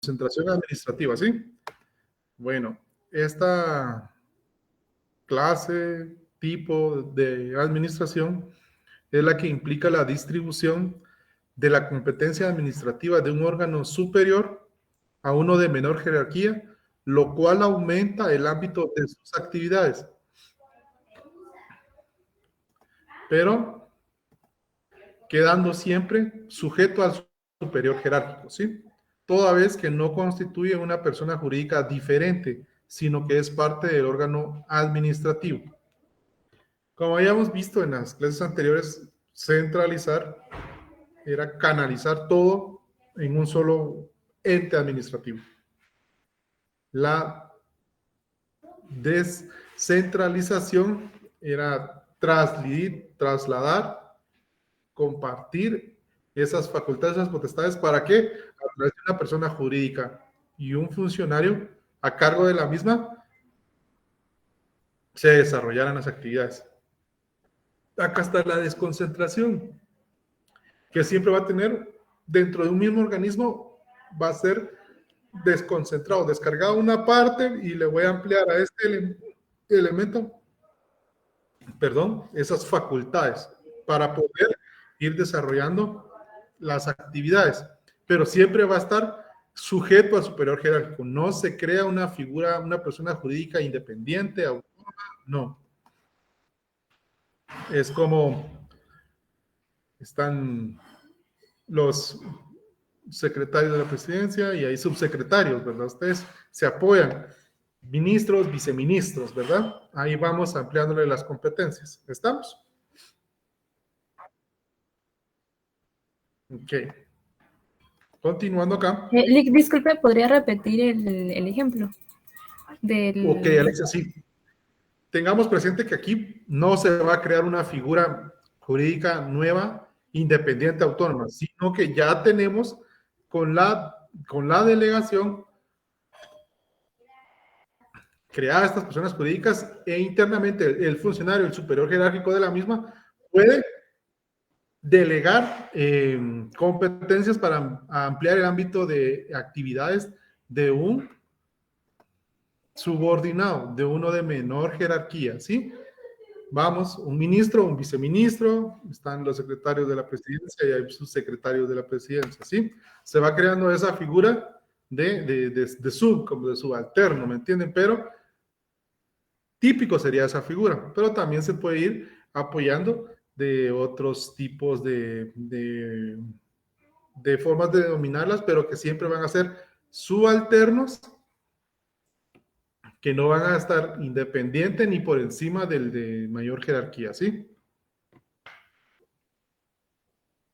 Concentración administrativa, ¿sí? Bueno, esta clase, tipo de administración es la que implica la distribución de la competencia administrativa de un órgano superior a uno de menor jerarquía, lo cual aumenta el ámbito de sus actividades. Pero quedando siempre sujeto al superior jerárquico, ¿sí? Toda vez que no constituye una persona jurídica diferente, sino que es parte del órgano administrativo. Como habíamos visto en las clases anteriores, centralizar era canalizar todo en un solo ente administrativo. La descentralización era trasladar, compartir esas facultades, esas potestades, ¿para qué? A través de una persona jurídica y un funcionario a cargo de la misma se desarrollaran las actividades. Acá está la desconcentración, que siempre va a tener dentro de un mismo organismo, va a ser desconcentrado, descargado una parte y le voy a ampliar a este elemento, perdón, esas facultades para poder ir desarrollando las actividades, pero siempre va a estar sujeto al superior jerárquico. No se crea una figura, una persona jurídica independiente, autónoma, no. Es como están los secretarios de la presidencia y hay subsecretarios, ¿verdad? Ustedes se apoyan, ministros, viceministros, ¿verdad? Ahí vamos ampliándole las competencias. ¿Estamos? Ok. Continuando acá. Disculpe, ¿podría repetir el ejemplo? Ok, Alexa, sí. Tengamos presente que aquí no se va a crear una figura jurídica nueva, independiente, autónoma, sino que ya tenemos con la delegación crear estas personas jurídicas e internamente el funcionario, el superior jerárquico de la misma, puede delegar competencias para ampliar el ámbito de actividades de un subordinado, de uno de menor jerarquía, ¿sí? Vamos, un ministro, un viceministro, están los secretarios de la presidencia y hay subsecretarios de la presidencia, ¿sí? Se va creando esa figura de subalterno, ¿me entienden? Pero típico sería esa figura, pero también se puede ir apoyando de otros tipos de formas de denominarlas, pero que siempre van a ser subalternos, que no van a estar independientes ni por encima del de mayor jerarquía, ¿sí?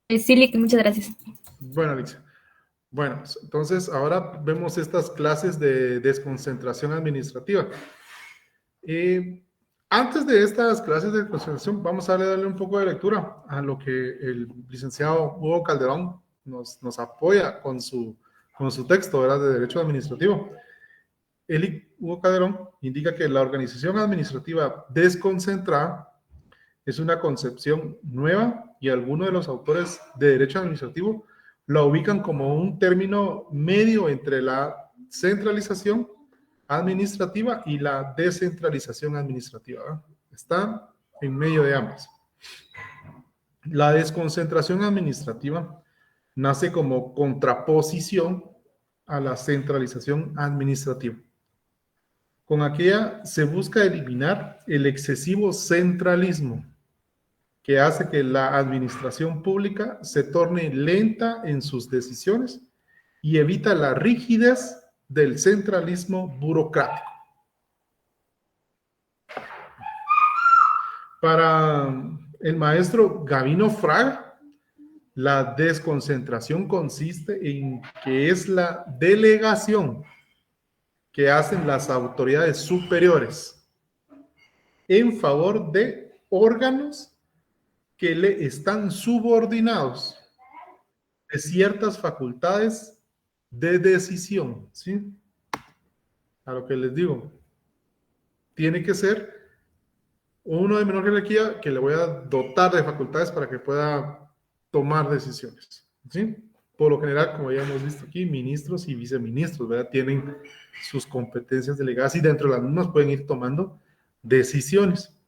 Sí, muchas gracias. Bueno, Alicia. Bueno, entonces ahora vemos estas clases de desconcentración administrativa. Antes de estas clases de desconcentración, vamos a darle un poco de lectura a lo que el licenciado Hugo Calderón nos apoya con su texto, ¿verdad?, de Derecho Administrativo. Hugo Calderón indica que la organización administrativa desconcentrada es una concepción nueva y algunos de los autores de Derecho Administrativo la ubican como un término medio entre la centralización administrativa y la descentralización administrativa, ¿verdad? Está en medio de ambas. La desconcentración administrativa nace como contraposición a la centralización administrativa. Con aquella se busca eliminar el excesivo centralismo que hace que la administración pública se torne lenta en sus decisiones y evita la rigidez del centralismo burocrático. Para el maestro Gavino Fraga, la desconcentración consiste en que es la delegación que hacen las autoridades superiores en favor de órganos que le están subordinados de ciertas facultades de decisión, ¿sí? A lo que les digo, tiene que ser uno de menor jerarquía que le voy a dotar de facultades para que pueda tomar decisiones, ¿sí? por lo general, como ya hemos visto aquí, ministros y viceministros, ¿verdad? Tienen sus competencias delegadas y dentro de las mismas pueden ir tomando decisiones.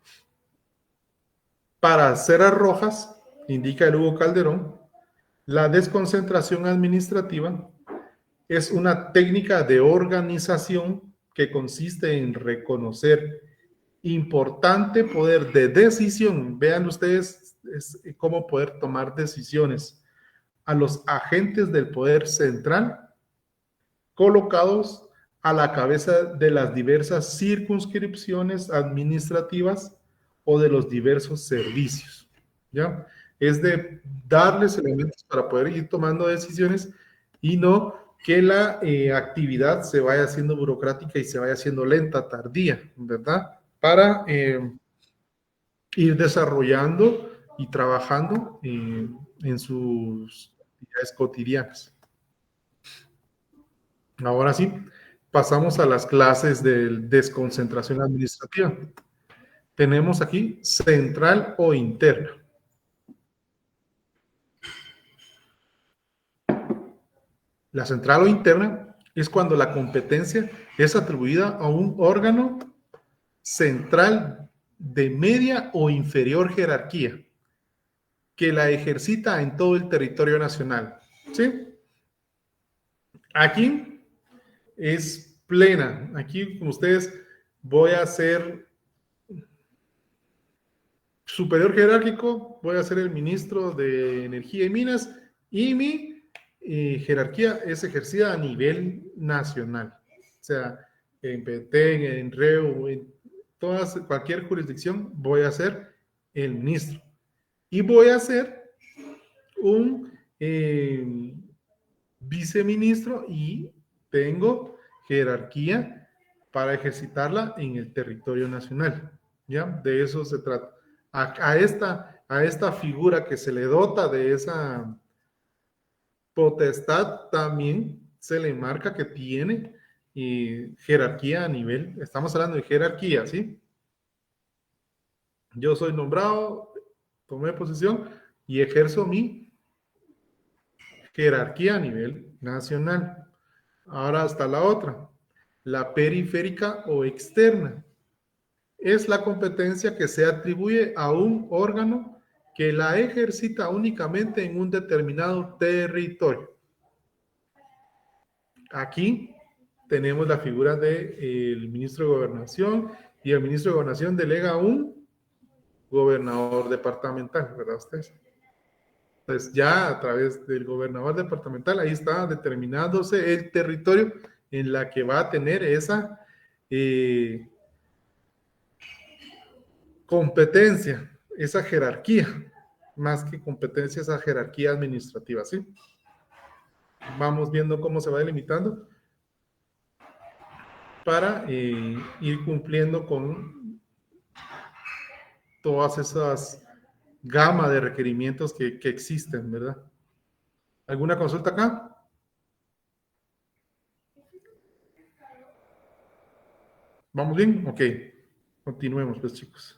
Para ceras rojas, indica el Hugo Calderón, la desconcentración administrativa es una técnica de organización que consiste en reconocer importante poder de decisión. Vean ustedes cómo poder tomar decisiones a los agentes del poder central colocados a la cabeza de las diversas circunscripciones administrativas o de los diversos servicios. ¿Ya? Es de darles elementos para poder ir tomando decisiones y no que la actividad se vaya haciendo burocrática y se vaya haciendo lenta, tardía, ¿verdad? Para ir desarrollando y trabajando en sus actividades cotidianas. Ahora sí, pasamos a las clases de desconcentración administrativa. Tenemos aquí central o interna. La central o interna es cuando la competencia es atribuida a un órgano central de media o inferior jerarquía que la ejercita en todo el territorio nacional. ¿Sí? Aquí es plena. Aquí, con ustedes, voy a ser superior jerárquico, voy a ser el ministro de Energía y Minas y mi jerarquía es ejercida a nivel nacional. O sea, en Petén, en REU, en cualquier jurisdicción, voy a ser el ministro. Y voy a ser un viceministro y tengo jerarquía para ejercitarla en el territorio nacional. ¿Ya? De eso se trata. A esta figura que se le dota de esa potestad también se le marca que tiene jerarquía a nivel, estamos hablando de jerarquía, ¿sí? Yo soy nombrado, tomé posición y ejerzo mi jerarquía a nivel nacional. Ahora está la otra, la periférica o externa. Es la competencia que se atribuye a un órgano que la ejercita únicamente en un determinado territorio. Aquí tenemos la figura del ministro de Gobernación y el ministro de Gobernación delega a un gobernador departamental, ¿verdad ustedes? Entonces ya a través del gobernador departamental ahí está determinándose el territorio en la que va a tener esa competencia, esa jerarquía, más que competencia, esa jerarquía administrativa, ¿sí? Vamos viendo cómo se va delimitando para ir cumpliendo con todas esas gama de requerimientos que existen, ¿verdad? ¿Alguna consulta acá? ¿Vamos bien? Ok. Continuemos, pues, chicos.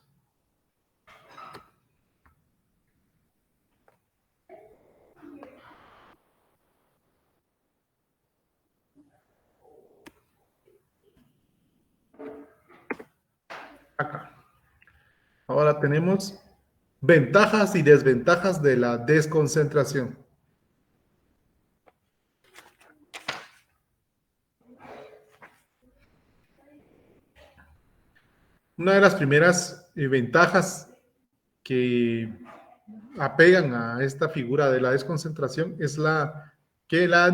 Acá. Ahora tenemos ventajas y desventajas de la desconcentración. Una de las primeras ventajas que apegan a esta figura de la desconcentración es que la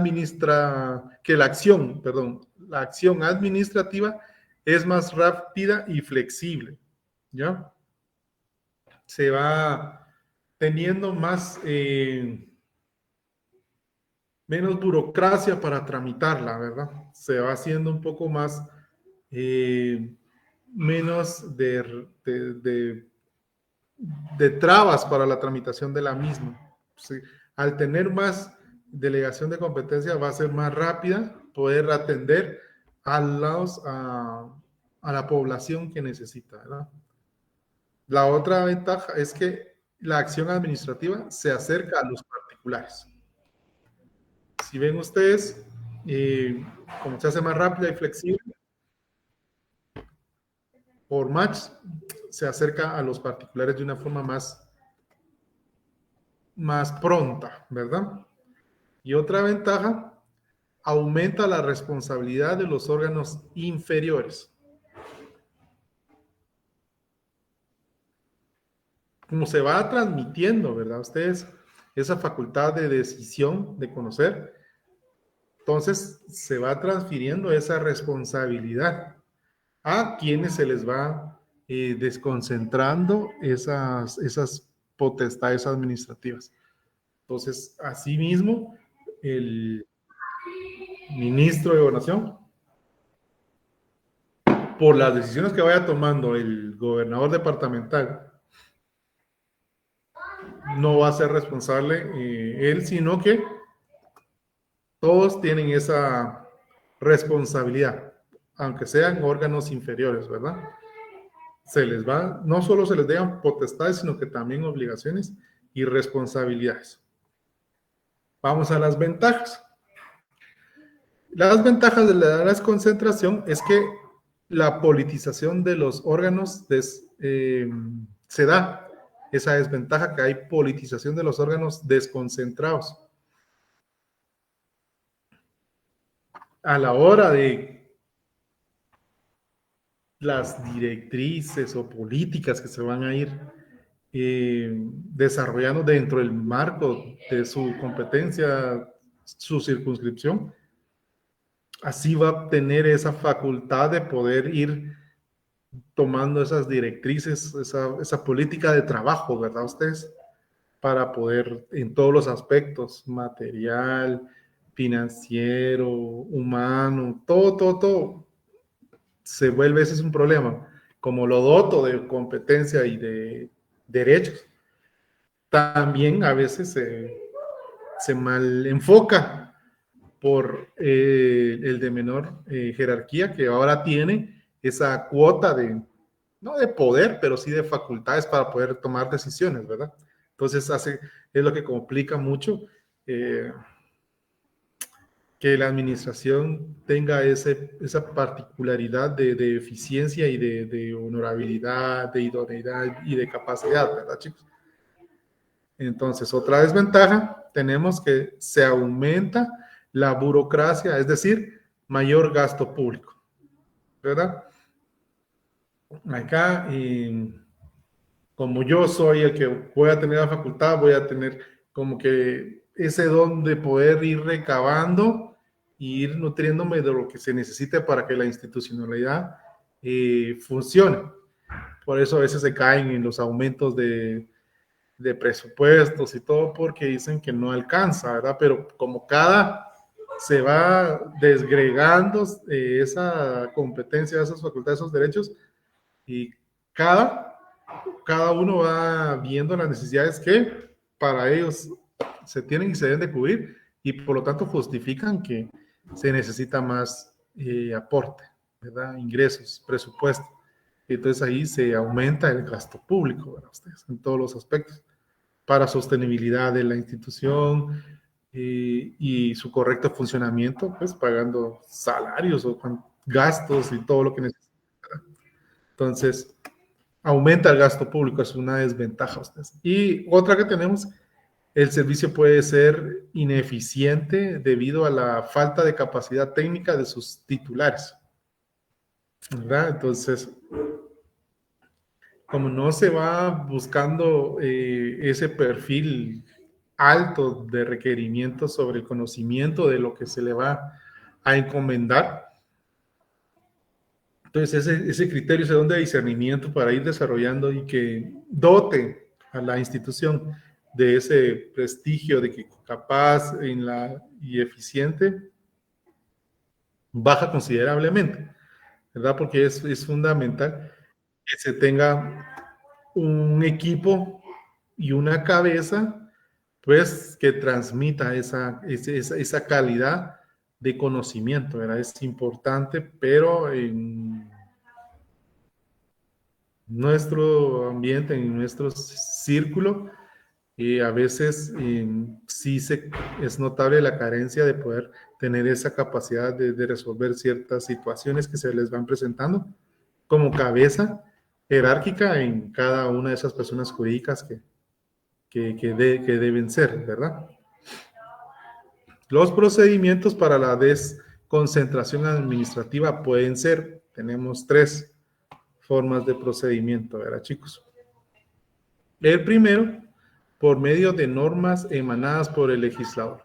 acción administrativa es más rápida y flexible, ¿ya? Se va teniendo menos burocracia para tramitarla, ¿verdad? Se va haciendo un poco más, menos de trabas para la tramitación de la misma. Sí. Al tener más delegación de competencia va a ser más rápida poder atender a la población que necesita, ¿verdad? La otra ventaja es que la acción administrativa se acerca a los particulares. Si ven ustedes, como se hace más rápida y flexible, por match se acerca a los particulares de una forma más pronta, ¿verdad? Y otra ventaja, aumenta la responsabilidad de los órganos inferiores. Como se va transmitiendo, ¿verdad? Ustedes, esa facultad de decisión, de conocer, entonces se va transfiriendo esa responsabilidad a quienes se les va desconcentrando esas potestades administrativas. Entonces, asimismo, el ministro de Gobernación, por las decisiones que vaya tomando el gobernador departamental, no va a ser responsable él, sino que todos tienen esa responsabilidad, aunque sean órganos inferiores, ¿verdad? No solo se les dejan potestades, sino que también obligaciones y responsabilidades. Vamos a las ventajas. Las ventajas de la desconcentración es que la politización de los órganos se da esa desventaja, que hay politización de los órganos desconcentrados. A la hora de las directrices o políticas que se van a ir desarrollando dentro del marco de su competencia, su circunscripción, así va a tener esa facultad de poder ir tomando esas directrices, esa política de trabajo, ¿verdad ustedes? Para poder en todos los aspectos, material, financiero, humano, todo, se vuelve, ese es un problema. Como lo doto de competencia y de derechos, también a veces se mal enfoca por el de menor jerarquía, que ahora tiene esa cuota no de poder, pero sí de facultades para poder tomar decisiones, ¿verdad? Entonces es lo que complica mucho que la administración tenga esa particularidad de eficiencia y de honorabilidad, de idoneidad y de capacidad, ¿verdad, chicos? Entonces, otra desventaja, tenemos que se aumenta la burocracia, es decir, mayor gasto público, ¿verdad? Acá, como yo soy el que voy a tener la facultad, voy a tener como que ese don de poder ir recabando e ir nutriéndome de lo que se necesite para que la institucionalidad funcione. Por eso a veces se caen en los aumentos de presupuestos y todo, porque dicen que no alcanza, ¿verdad? Pero como cada se va desgregando esa competencia, esas facultades, esos derechos, y cada uno va viendo las necesidades que para ellos se tienen y se deben de cubrir, y por lo tanto justifican que se necesita más aporte, ¿verdad? Ingresos, presupuesto. Entonces ahí se aumenta el gasto público, ¿verdad? Ustedes, en todos los aspectos, para sostenibilidad de la institución y su correcto funcionamiento, pues pagando salarios o gastos y todo lo que necesita. Entonces, aumenta el gasto público, es una desventaja. Ustedes. Y otra que tenemos, el servicio puede ser ineficiente debido a la falta de capacidad técnica de sus titulares, ¿verdad? Entonces, como no se va buscando ese perfil alto de requerimientos sobre el conocimiento de lo que se le va a encomendar, entonces ese criterio, ese don de discernimiento para ir desarrollando y que dote a la institución de ese prestigio de que capaz y eficiente, baja considerablemente, ¿verdad? Porque es fundamental que se tenga un equipo y una cabeza, pues, que transmita esa calidad de conocimiento, ¿verdad? Es importante, pero en nuestro ambiente, en nuestro círculo, Y a veces sí es notable la carencia de poder tener esa capacidad de resolver ciertas situaciones que se les van presentando como cabeza jerárquica en cada una de esas personas jurídicas que deben ser, ¿verdad? Los procedimientos para la desconcentración administrativa pueden ser, tenemos 3 formas de procedimiento, ¿verdad, chicos? El primero, por medio de normas emanadas por el legislador.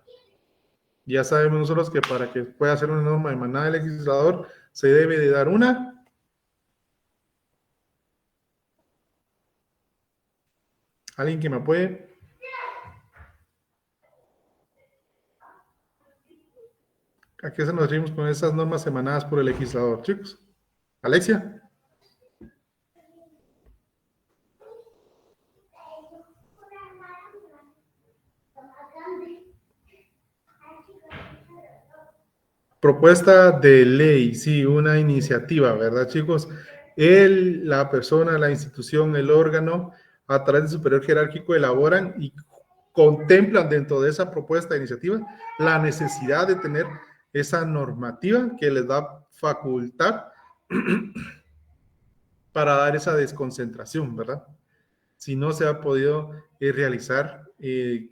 Ya sabemos nosotros que para que pueda ser una norma emanada del legislador, se debe de dar una. ¿Alguien que me apoye? ¿A qué se nos referimos con esas normas emanadas por el legislador, chicos? Alexia. Propuesta de ley, sí, una iniciativa, ¿verdad, chicos? La persona, la institución, el órgano, a través del superior jerárquico, elaboran y contemplan dentro de esa propuesta de iniciativa la necesidad de tener esa normativa que les da facultad para dar esa desconcentración, ¿verdad? Si no se ha podido realizar de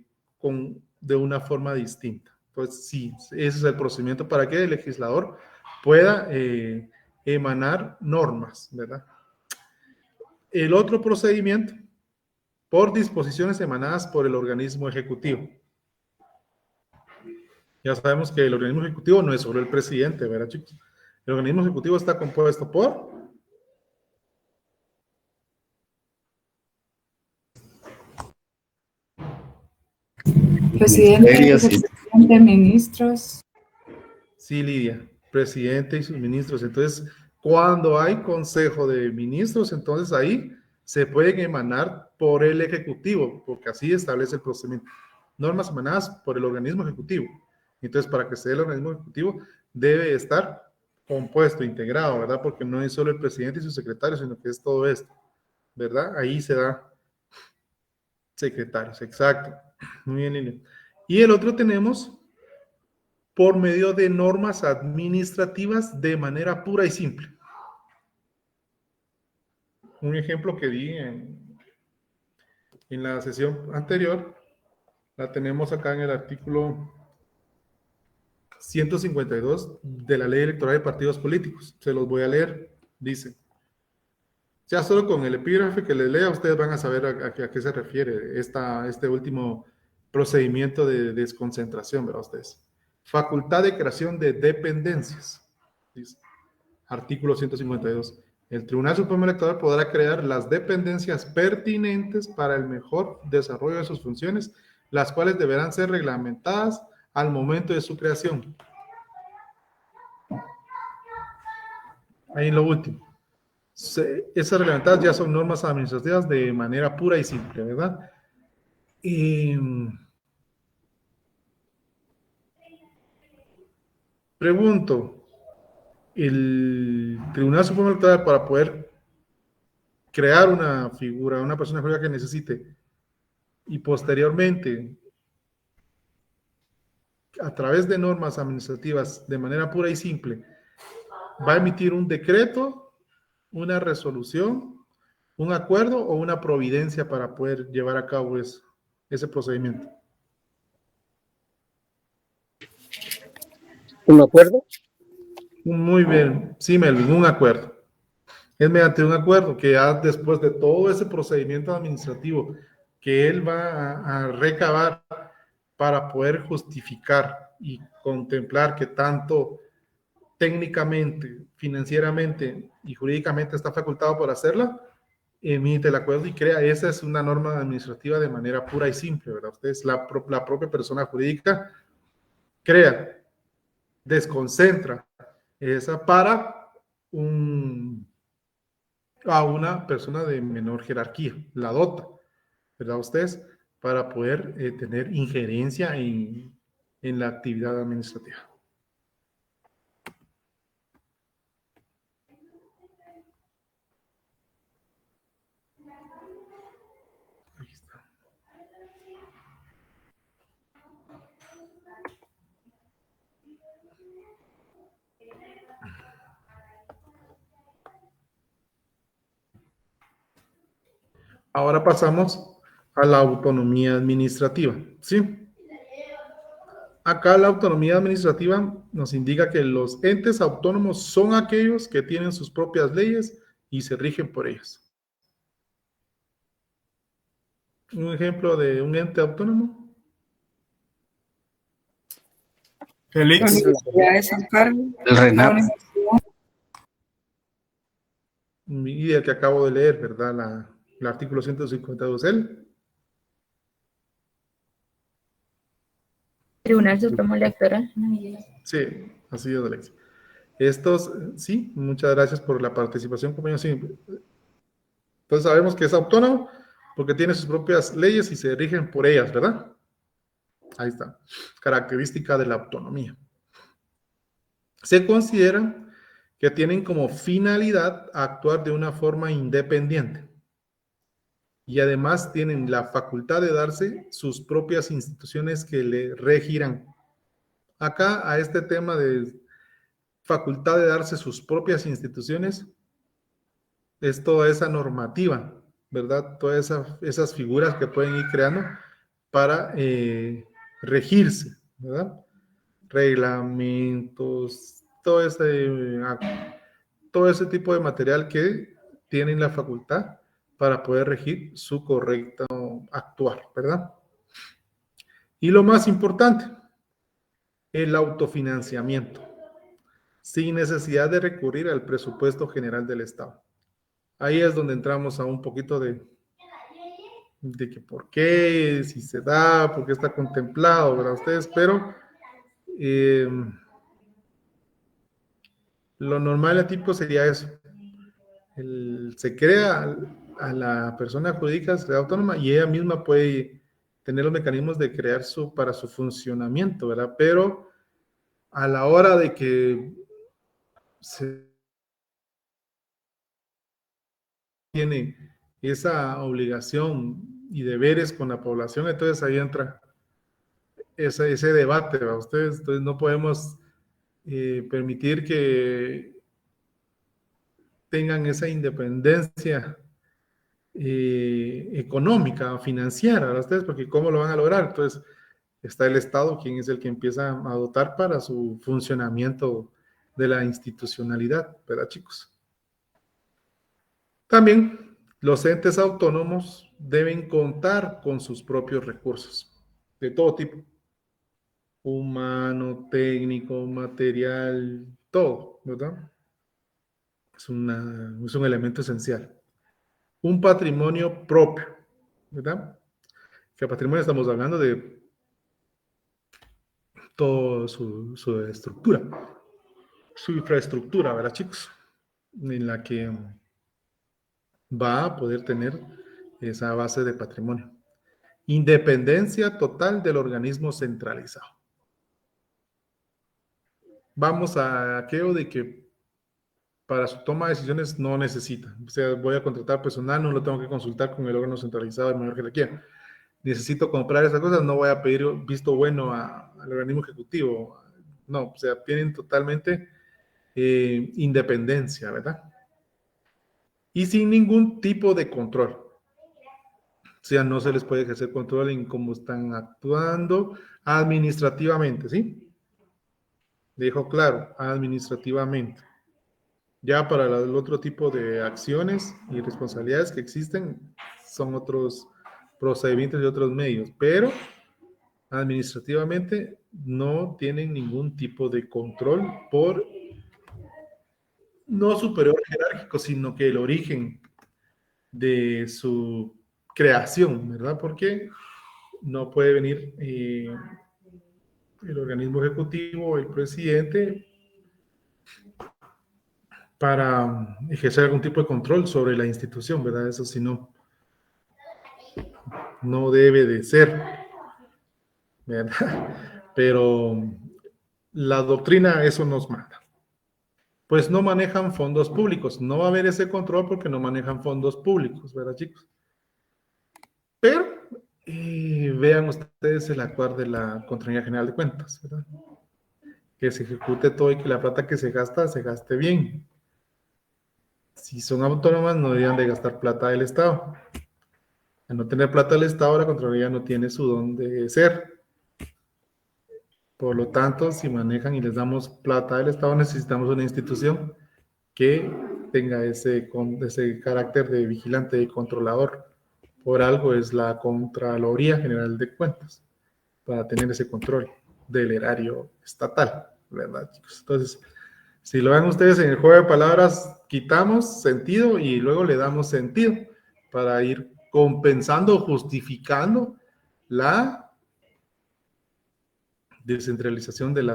una forma distinta. Entonces, sí, ese es el procedimiento para que el legislador pueda emanar normas, ¿verdad? El otro procedimiento, por disposiciones emanadas por el organismo ejecutivo. Ya sabemos que el organismo ejecutivo no es solo el presidente, ¿verdad, chicos? El organismo ejecutivo está compuesto por Presidente, vicepresidente, ministros. Sí, Lidia, presidente y sus ministros. Entonces, cuando hay consejo de ministros, entonces ahí se pueden emanar por el ejecutivo, porque así establece el procedimiento. Normas emanadas por el organismo ejecutivo. Entonces, para que se dé el organismo ejecutivo, debe estar compuesto, integrado, ¿verdad? Porque no es solo el presidente y sus secretarios, sino que es todo esto, ¿verdad? Ahí se da secretarios, exacto. Muy bien, Lilia. Y el otro tenemos por medio de normas administrativas de manera pura y simple. Un ejemplo que di en la sesión anterior, la tenemos acá en el artículo 152 de la Ley Electoral de Partidos Políticos. Se los voy a leer. Dice, ya solo con el epígrafe que les lea, ustedes van a saber a qué se refiere este último procedimiento de desconcentración, ¿verdad ustedes? Facultad de creación de dependencias. Dice, artículo 152. El Tribunal Supremo Electoral podrá crear las dependencias pertinentes para el mejor desarrollo de sus funciones, las cuales deberán ser reglamentadas al momento de su creación. Ahí lo último. Esas reglamentadas ya son normas administrativas de manera pura y simple, ¿verdad? Y pregunto, el Tribunal Supremo Electoral para poder crear una figura, una persona jurídica que necesite y posteriormente a través de normas administrativas de manera pura y simple, va a emitir un decreto, una resolución, un acuerdo o una providencia para poder llevar a cabo ese procedimiento. ¿Un acuerdo? Muy bien, sí, Melvin, un acuerdo. Es mediante un acuerdo que ya después de todo ese procedimiento administrativo que él va a recabar para poder justificar y contemplar que tanto técnicamente, financieramente y jurídicamente está facultado por hacerla, emite el acuerdo y crea. Esa es una norma administrativa de manera pura y simple, ¿verdad? Ustedes, la propia persona jurídica crea, desconcentra esa para a una persona de menor jerarquía, la dota, ¿verdad? Ustedes, para poder tener injerencia en la actividad administrativa. Ahí está. Ahora pasamos a la autonomía administrativa, ¿sí? Acá la autonomía administrativa nos indica que los entes autónomos son aquellos que tienen sus propias leyes y se rigen por ellas. Un ejemplo de un ente autónomo. Félix. Universidades a cargo. El RENAP. Y el que acabo de leer, ¿verdad? El artículo 152 L. Tribunal Supremo Electoral. Sí, así es, Alexia. Estos, sí, muchas gracias por la participación, compañeros. Sí. Entonces sabemos que es autónomo porque tiene sus propias leyes y se rigen por ellas, ¿verdad? Ahí está. Característica de la autonomía. Se considera que tienen como finalidad actuar de una forma independiente y además tienen la facultad de darse sus propias instituciones que le regirán. Acá a este tema de facultad de darse sus propias instituciones es toda esa normativa, ¿verdad? Todas esas figuras que pueden ir creando para regirse, ¿verdad? Reglamentos, todo ese tipo de material que tienen la facultad para poder regir su correcto actuar, ¿verdad? Y lo más importante, el autofinanciamiento, sin necesidad de recurrir al presupuesto general del Estado. Ahí es donde entramos a un poquito de que por qué, si se da, por qué está contemplado, ¿verdad? Ustedes, pero lo normal, típico sería eso. Se crea a la persona jurídica, se da autónoma y ella misma puede tener los mecanismos de crear para su funcionamiento, ¿verdad? Pero a la hora de que se tiene esa obligación y deberes con la población, entonces ahí entra ese debate, ¿verdad? Ustedes, entonces no podemos permitir que tengan esa independencia económica, financiera, ¿verdad? Ustedes, porque ¿cómo lo van a lograr? Entonces está el Estado, quien es el que empieza a dotar para su funcionamiento de la institucionalidad, ¿verdad, chicos? También los entes autónomos deben contar con sus propios recursos, de todo tipo, humano, técnico, material, todo, ¿verdad? Es un elemento esencial. Un patrimonio propio, ¿verdad? Que patrimonio estamos hablando de toda su estructura, su infraestructura, ¿verdad, chicos? En la que va a poder tener esa base de patrimonio. Independencia total del organismo centralizado. Vamos a aquello de que para su toma de decisiones no necesita. O sea, voy a contratar personal, no lo tengo que consultar con el órgano centralizado, el mayor que le quiera. Necesito comprar esas cosas, no voy a pedir visto bueno al organismo ejecutivo. No, o sea, tienen totalmente independencia, ¿verdad? Y sin ningún tipo de control. O sea, no se les puede ejercer control en cómo están actuando administrativamente, ¿sí? Dijo claro, administrativamente. Ya para el otro tipo de acciones y responsabilidades que existen, son otros procedimientos y otros medios, pero administrativamente no tienen ningún tipo de control por no superior jerárquico, sino que el origen de su creación, ¿verdad? Porque no puede venir el organismo ejecutivo, el presidente, para ejercer algún tipo de control sobre la institución, ¿verdad? Eso sí no debe de ser, ¿verdad? Pero la doctrina eso nos manda. Pues no manejan fondos públicos. No va a haber ese control porque no manejan fondos públicos, ¿verdad, chicos? Pero vean ustedes el actuar de la Contraloría General de Cuentas, ¿verdad? Que se ejecute todo y que la plata que se gaste bien. Si son autónomas, no deberían de gastar plata del Estado. Al no tener plata del Estado, la Contraloría no tiene su don de ser. Por lo tanto, si manejan y les damos plata del Estado, necesitamos una institución que tenga ese carácter de vigilante y controlador. Por algo es la Contraloría General de Cuentas, para tener ese control del erario estatal, ¿verdad, chicos? Entonces, si lo ven ustedes en el juego de palabras, quitamos sentido y luego le damos sentido para ir compensando, justificando la descentralización del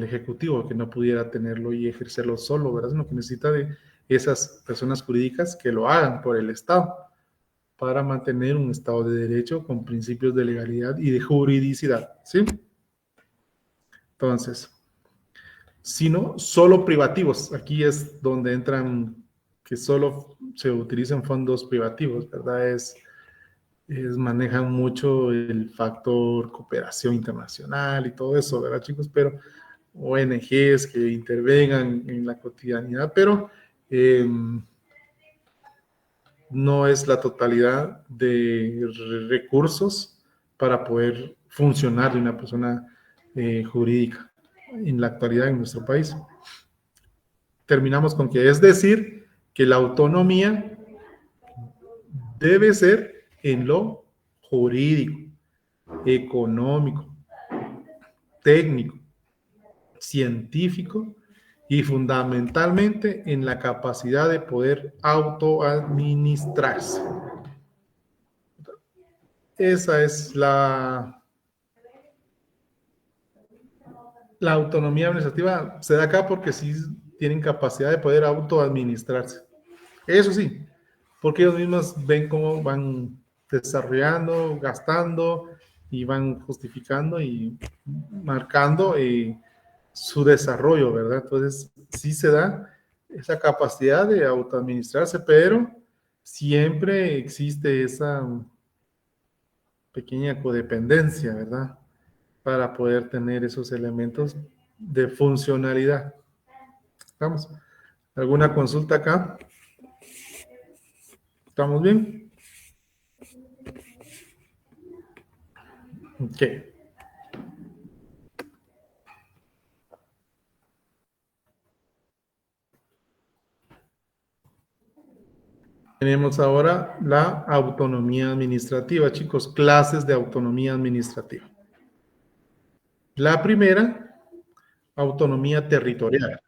Ejecutivo, que no pudiera tenerlo y ejercerlo solo, ¿verdad? Sino que necesita de esas personas jurídicas que lo hagan por el Estado para mantener un Estado de Derecho con principios de legalidad y de juridicidad, ¿sí? Entonces, si no, solo privativos. Aquí es donde entran que solo se utilizan fondos privativos, ¿verdad? Manejan mucho el factor cooperación internacional y todo eso, ¿verdad, chicos? Pero ONGs que intervengan en la cotidianidad, pero no es la totalidad de recursos para poder funcionar de una persona jurídica en la actualidad en nuestro país. Terminamos con que es decir que la autonomía debe ser en lo jurídico, económico, técnico, científico y fundamentalmente en la capacidad de poder autoadministrarse. Esa es la autonomía administrativa. Se da acá porque sí tienen capacidad de poder autoadministrarse. Eso sí, porque ellos mismos ven cómo van desarrollando, gastando y van justificando y marcando su desarrollo, ¿verdad? Entonces, sí se da esa capacidad de autoadministrarse, pero siempre existe esa pequeña codependencia, ¿verdad? Para poder tener esos elementos de funcionalidad. ¿Vamos? ¿Alguna consulta acá? ¿Estamos bien? Ok. Tenemos ahora la autonomía administrativa, chicos, clases de autonomía administrativa. La primera, autonomía territorial.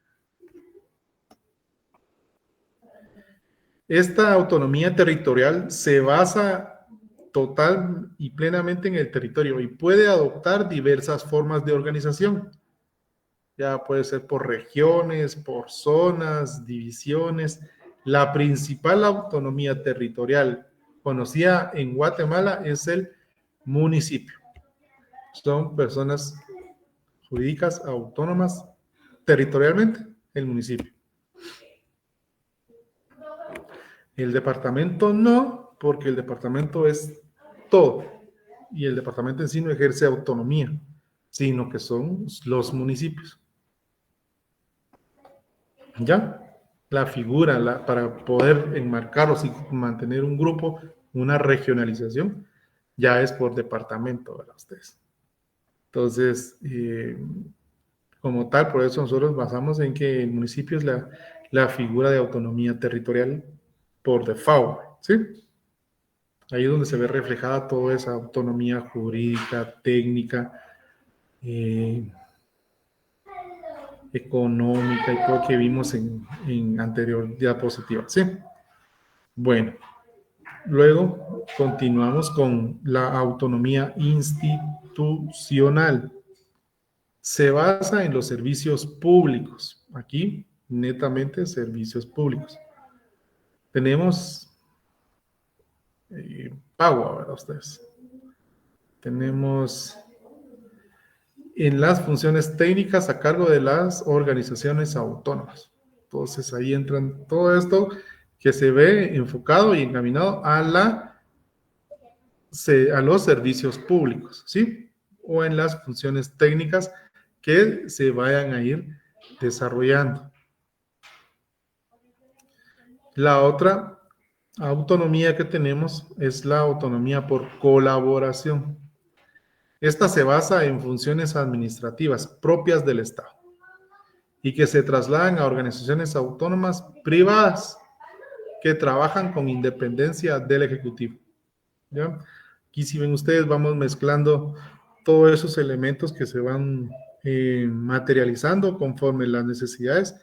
Esta autonomía territorial se basa total y plenamente en el territorio y puede adoptar diversas formas de organización. Ya puede ser por regiones, por zonas, divisiones. La principal autonomía territorial conocida en Guatemala es el municipio. Son personas jurídicas autónomas territorialmente, el municipio. El departamento no, porque el departamento es todo. Y el departamento en sí no ejerce autonomía, sino que son los municipios. ¿Ya? La figura para poder enmarcarlos y mantener un grupo, una regionalización, ya es por departamento, ¿verdad? Ustedes. Entonces, como tal, por eso nosotros basamos en que el municipio es la figura de autonomía territorial por default, ¿sí? Ahí es donde se ve reflejada toda esa autonomía jurídica, técnica, económica y todo que vimos en anterior diapositiva, ¿sí? Bueno, luego continuamos con la autonomía institucional. Se basa en los servicios públicos. Aquí, netamente, servicios públicos. Tenemos pago, ¿verdad? Ustedes. Tenemos en las funciones técnicas a cargo de las organizaciones autónomas. Entonces, ahí entran todo esto que se ve enfocado y encaminado a los servicios públicos, ¿sí? O en las funciones técnicas que se vayan a ir desarrollando. La otra autonomía que tenemos es la autonomía por colaboración. Esta se basa en funciones administrativas propias del Estado y que se trasladan a organizaciones autónomas privadas que trabajan con independencia del Ejecutivo. ¿Ya? Aquí si ven ustedes vamos mezclando todos esos elementos que se van materializando conforme las necesidades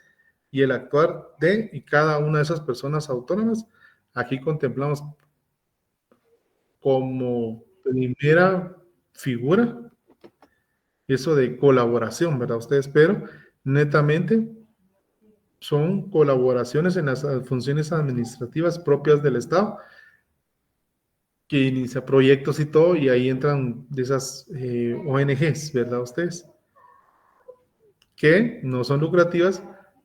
y el actuar de y cada una de esas personas autónomas. Aquí contemplamos como primera figura eso de colaboración, ¿verdad? Ustedes, pero netamente son colaboraciones en las funciones administrativas propias del Estado que inicia proyectos y todo, y ahí entran de esas ONGs, ¿verdad? Ustedes, que no son lucrativas,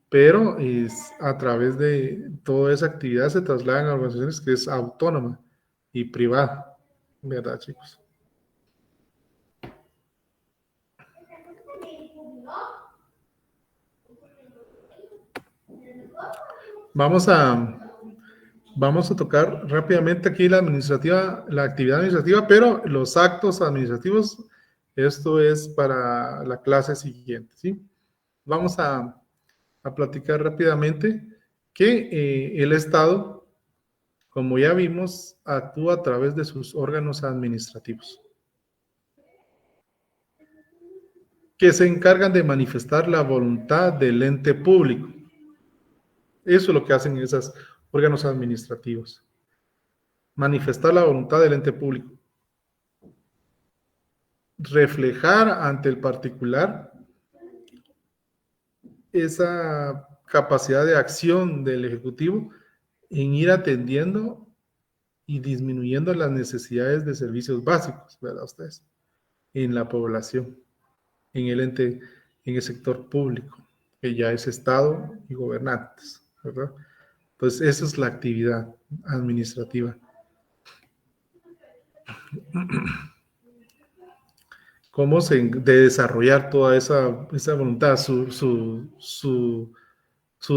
pero es a través de toda esa actividad se trasladan a organizaciones que es autónoma y privada, ¿verdad, chicos? Vamos a tocar rápidamente aquí la actividad administrativa, pero los actos administrativos, esto es para la clase siguiente, ¿sí? Vamos a platicar rápidamente que el Estado, como ya vimos, actúa a través de sus órganos administrativos, que se encargan de manifestar la voluntad del ente público. Eso es lo que hacen esos órganos administrativos. Manifestar la voluntad del ente público. Reflejar ante el particular esa capacidad de acción del Ejecutivo en ir atendiendo y disminuyendo las necesidades de servicios básicos, ¿verdad ustedes? En la población, en el ente, en el sector público, que ya es Estado y gobernantes, ¿verdad? Pues esa es la actividad administrativa. Cómo de desarrollar toda esa voluntad, su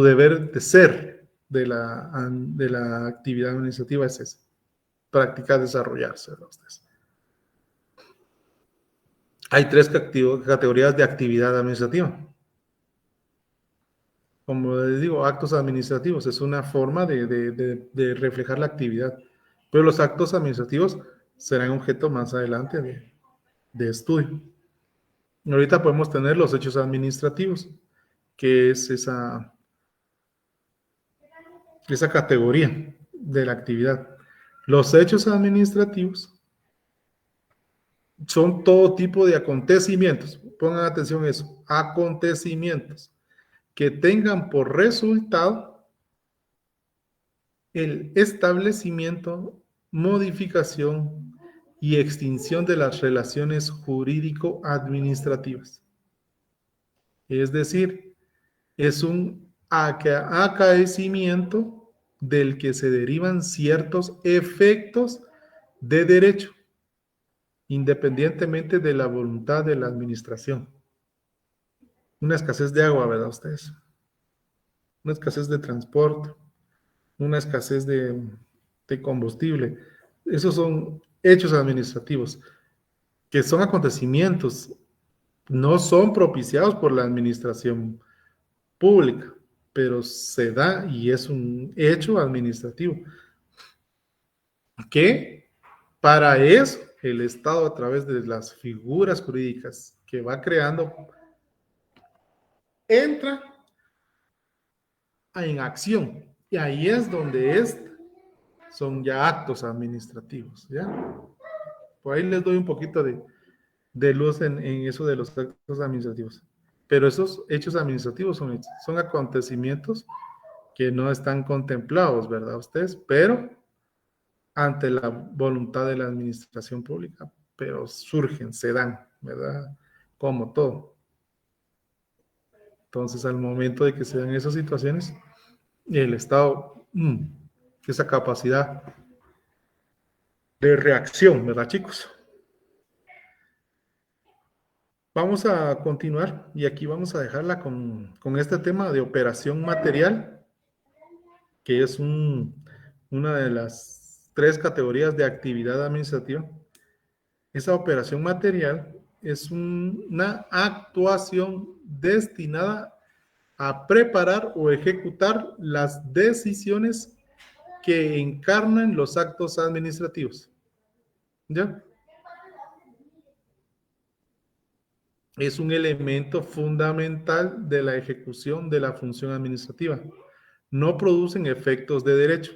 deber de ser de la actividad administrativa es esa, practicar desarrollarse, ¿verdad ustedes? Hay 3 categorías de actividad administrativa. Como les digo, actos administrativos es una forma de reflejar la actividad, pero los actos administrativos serán objeto más adelante de estudio. Ahorita podemos tener los hechos administrativos, que es esa categoría de la actividad. Los hechos administrativos son todo tipo de acontecimientos, pongan atención a eso, acontecimientos que tengan por resultado el establecimiento, modificación y extinción de las relaciones jurídico-administrativas. Es decir, es un acaecimiento del que se derivan ciertos efectos de derecho, independientemente de la voluntad de la administración. Una escasez de agua, ¿verdad ustedes? Una escasez de transporte, una escasez de combustible. Esos son hechos administrativos, que son acontecimientos, no son propiciados por la administración pública, pero se da y es un hecho administrativo. Que para eso el Estado, a través de las figuras jurídicas que va creando, entra en acción. Y ahí es donde son ya actos administrativos, ¿ya? Por ahí les doy un poquito de luz en eso de los actos administrativos. Pero esos hechos administrativos son acontecimientos que no están contemplados, ¿verdad? Ustedes, pero ante la voluntad de la administración pública, pero surgen, se dan, ¿verdad? Como todo. Entonces, al momento de que se dan esas situaciones, el Estado, esa capacidad de reacción, ¿verdad, chicos? Vamos a continuar y aquí vamos a dejarla con este tema de operación material, que es un una de las 3 categorías de actividad administrativa. Esa operación material es una actuación destinada a preparar o ejecutar las decisiones que encarnan los actos administrativos. ¿Ya? Es un elemento fundamental de la ejecución de la función administrativa. No producen efectos de derecho,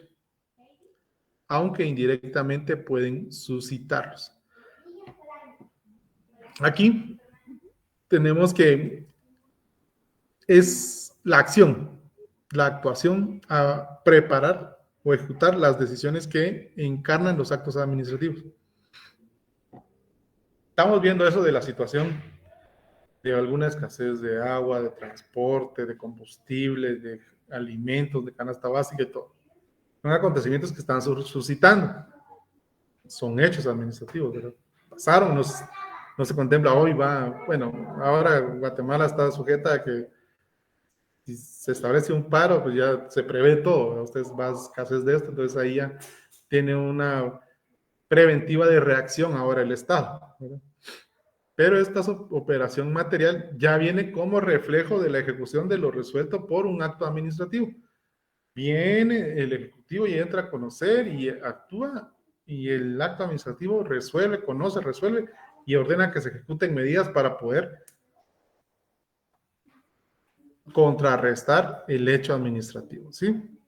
aunque indirectamente pueden suscitarlos. Aquí tenemos que es la acción, la actuación a preparar o ejecutar las decisiones que encarnan los actos administrativos. Estamos viendo eso de la situación de alguna escasez de agua, de transporte, de combustible, de alimentos, de canasta básica y todo. Son acontecimientos que están suscitando. Son hechos administrativos, ¿verdad? Pasaron, no se contempla hoy, bueno, ahora Guatemala está sujeta a que si se establece un paro, pues ya se prevé todo, ustedes va a escasez de esto, entonces ahí ya tiene una preventiva de reacción ahora el Estado, ¿verdad? Pero esta operación material ya viene como reflejo de la ejecución de lo resuelto por un acto administrativo. Viene el Ejecutivo y entra a conocer y actúa, y el acto administrativo resuelve, conoce, resuelve y ordena que se ejecuten medidas para poder contrarrestar el hecho administrativo, ¿sí?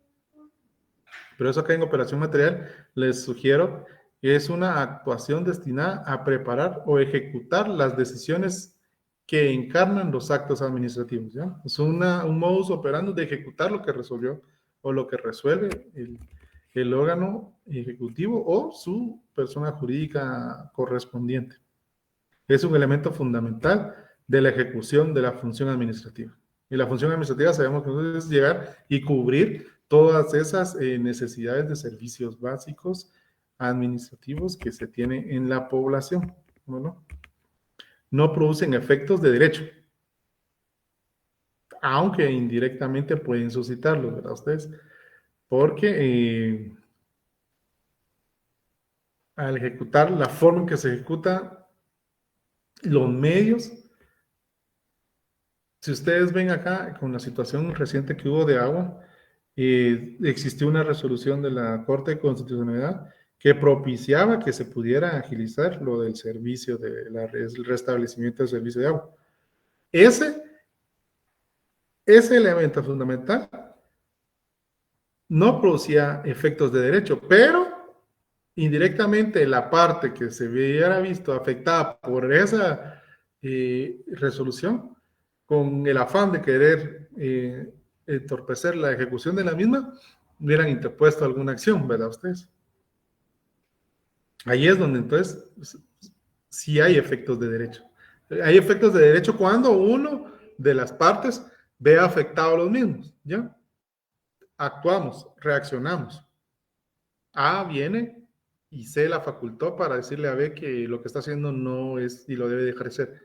Pero eso acá en operación material les sugiero que es una actuación destinada a preparar o ejecutar las decisiones que encarnan los actos administrativos, ¿ya? Es un modus operandi de ejecutar lo que resolvió o lo que resuelve el órgano ejecutivo o su persona jurídica correspondiente. Es un elemento fundamental de la ejecución de la función administrativa. Y la función administrativa sabemos que es llegar y cubrir todas esas necesidades de servicios básicos administrativos que se tienen en la población, ¿no? No producen efectos de derecho, aunque indirectamente pueden suscitarlos, ¿verdad ustedes? Porque al ejecutar la forma en que se ejecuta los medios, si ustedes ven acá con la situación reciente que hubo de agua, existió una resolución de la Corte de Constitucionalidad que propiciaba que se pudiera agilizar lo del servicio, el restablecimiento del servicio de agua. Ese elemento fundamental no producía efectos de derecho, pero indirectamente la parte que se hubiera visto afectada por esa resolución, con el afán de querer entorpecer la ejecución de la misma, hubieran interpuesto alguna acción, ¿verdad ustedes? Ahí es donde entonces sí hay efectos de derecho. Hay efectos de derecho cuando uno de las partes ve afectado a los mismos, ¿ya? Actuamos, reaccionamos. A viene y C la facultó para decirle a B que lo que está haciendo no es y lo debe de ejercer.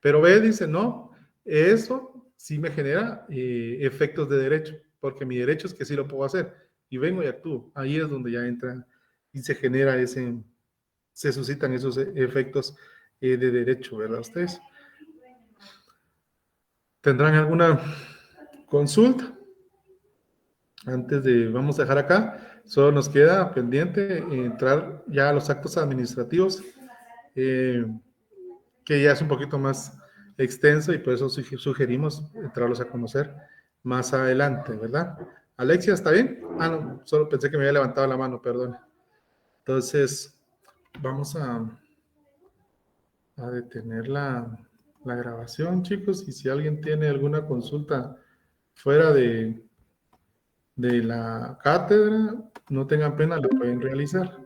Pero B dice, no, eso sí me genera efectos de derecho, porque mi derecho es que sí lo puedo hacer. Y vengo y actúo. Ahí es donde ya entra y se genera se suscitan esos efectos de derecho, ¿verdad ustedes? ¿Tendrán alguna consulta? Vamos a dejar acá, solo nos queda pendiente entrar ya a los actos administrativos, que ya es un poquito más extenso y por eso sugerimos entrarlos a conocer más adelante, ¿verdad? Alexia, ¿está bien? No, solo pensé que me había levantado la mano, perdón. Entonces, vamos a detener la grabación, chicos, y si alguien tiene alguna consulta fuera de la cátedra, no tengan pena, lo pueden realizar.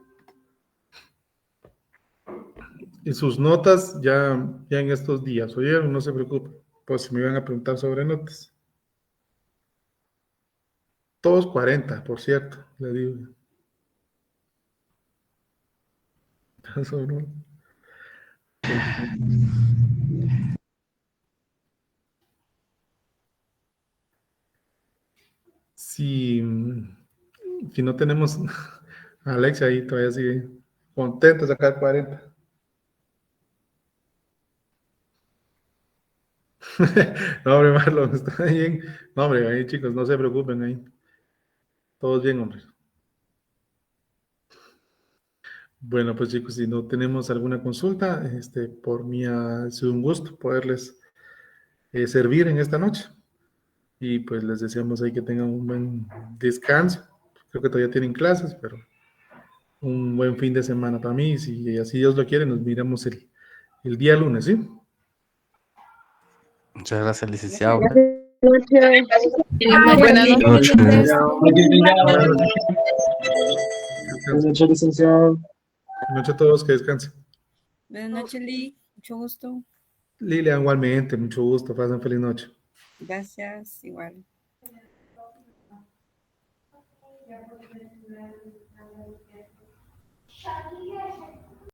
Y sus notas ya en estos días, ¿oyeron? No se preocupen, pues si me iban a preguntar sobre notas. Todos 40, por cierto, le digo. Eso, ¿no? Si Si no tenemos a Alexia ahí, todavía sigue contenta de sacar 40. No, hombre, Marlon, está bien. No, hombre, ahí chicos, no se preocupen ahí. Todos bien, hombre. Bueno, pues chicos, si no tenemos alguna consulta, por mí ha sido un gusto poderles servir en esta noche. Y pues les deseamos ahí que tengan un buen descanso. Creo que todavía tienen clases, pero un buen fin de semana para mí. Si así Dios lo quiere, nos miramos el día lunes, ¿sí? Muchas gracias, licenciado. Buenas noches. Buenas Buenas noches, licenciado. Buenas noches a todos, que descansen. Buenas noches, Lee. Mucho gusto. Lilian, igualmente, mucho gusto. Pasen feliz noche. Gracias, igual. Shut